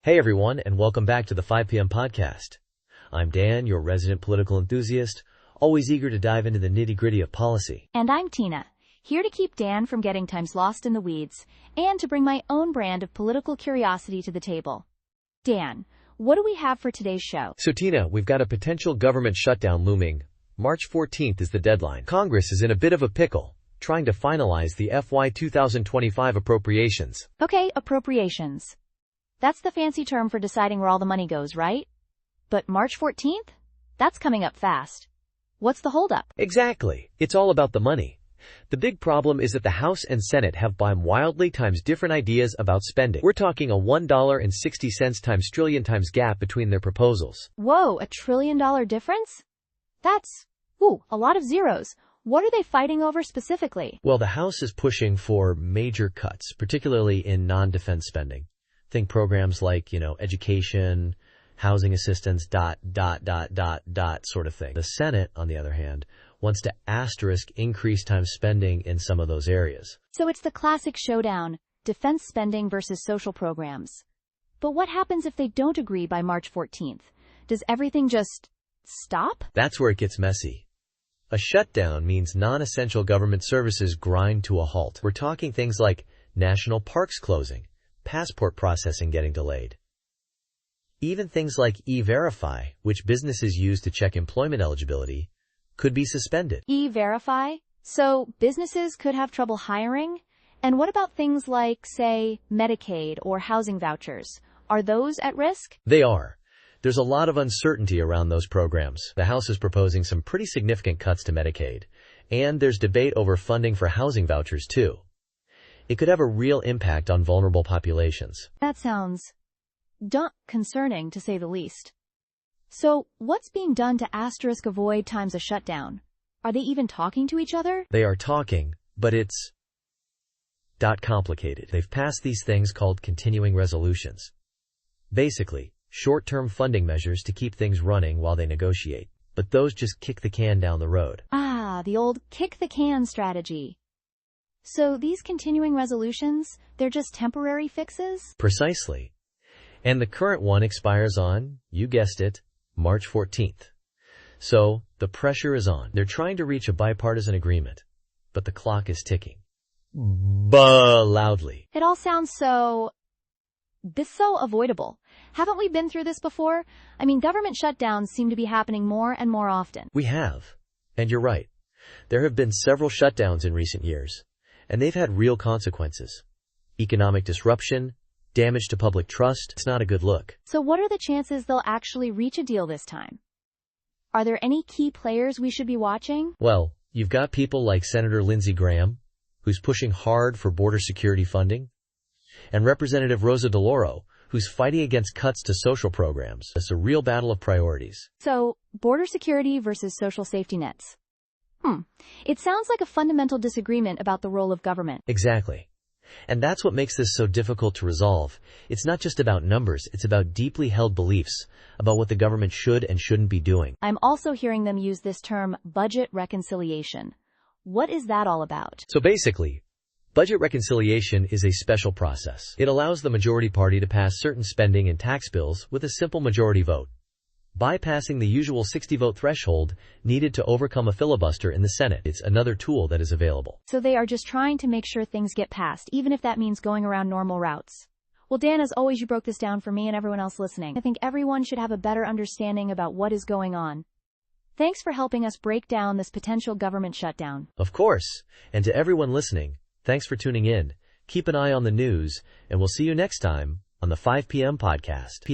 Hey everyone, and welcome back to the 5 p.m. podcast. I'm Dan, your resident political enthusiast, always eager to dive into the nitty-gritty of policy. And I'm Tina, here to keep Dan from getting times lost in the weeds, and to bring my own brand of political curiosity to the table. Dan, what do we have for today's show? So Tina, we've got a potential government shutdown looming. March 14th is the deadline. Congress is in a bit of a pickle, trying to finalize the FY 2025 appropriations. Okay, appropriations. That's the fancy term for deciding where all the money goes, right? But March 14th? That's coming up fast. What's the holdup? Exactly. It's all about the money. The big problem is that the House and Senate have by wildly times different ideas about spending. We're talking a $1.60 times trillion times gap between their proposals. Whoa, $1 trillion difference? That's, a lot of zeros. What are they fighting over specifically? Well, the House is pushing for major cuts, particularly in non-defense spending. Think programs like, education, housing assistance, sort of thing. The Senate, on the other hand, wants to asterisk increase time spending in some of those areas. So it's the classic showdown, defense spending versus social programs. But what happens if they don't agree by March 14th? Does everything just stop? That's where it gets messy. A shutdown means non-essential government services grind to a halt. We're talking things like national parks closing, passport processing getting delayed. Even things like E-Verify, which businesses use to check employment eligibility, could be suspended. E-Verify? So businesses could have trouble hiring? And what about things like, say, Medicaid or housing vouchers? Are those at risk? They are. There's a lot of uncertainty around those programs. The House is proposing some pretty significant cuts to Medicaid, and there's debate over funding for housing vouchers too. It could have a real impact on vulnerable populations. That sounds concerning, to say the least. So, what's being done to avoid times a shutdown? Are they even talking to each other? They are talking, but it's complicated. They've passed these things called continuing resolutions. Basically, short-term funding measures to keep things running while they negotiate. But those just kick the can down the road. Ah, the old kick-the-can strategy. So these continuing resolutions, they're just temporary fixes? Precisely. And the current one expires on, you guessed it, March 14th. So, the pressure is on. They're trying to reach a bipartisan agreement, but the clock is ticking. Loudly. It all sounds so avoidable. Haven't we been through this before? I mean, government shutdowns seem to be happening more and more often. We have. And you're right. There have been several shutdowns in recent years, and they've had real consequences. Economic disruption, damage to public trust. It's not a good look. So what are the chances they'll actually reach a deal this time? Are there any key players we should be watching? Well, you've got people like Senator Lindsey, who's pushing hard for border security funding, and Representative Rosa DeLauro, who's fighting against cuts to social programs. It's a real battle of priorities. So, border security versus social safety nets. It sounds like a fundamental disagreement about the role of government. Exactly. And that's what makes this so difficult to resolve. It's not just about numbers, it's about deeply held beliefs about what the government should and shouldn't be doing. I'm also hearing them use this term, budget reconciliation. What is that all about? So basically, budget reconciliation is a special process. It allows the majority party to pass certain spending and tax bills with a simple majority vote, bypassing the usual 60-vote threshold needed to overcome a filibuster in the Senate. It's another tool that is available. So they are just trying to make sure things get passed, even if that means going around normal routes. Well, Dan, as always, you broke this down for me and everyone else listening. I think everyone should have a better understanding about what is going on. Thanks for helping us break down this potential government shutdown. Of course. And to everyone listening, thanks for tuning in. Keep an eye on the news, and we'll see you next time on the 5 p.m. podcast.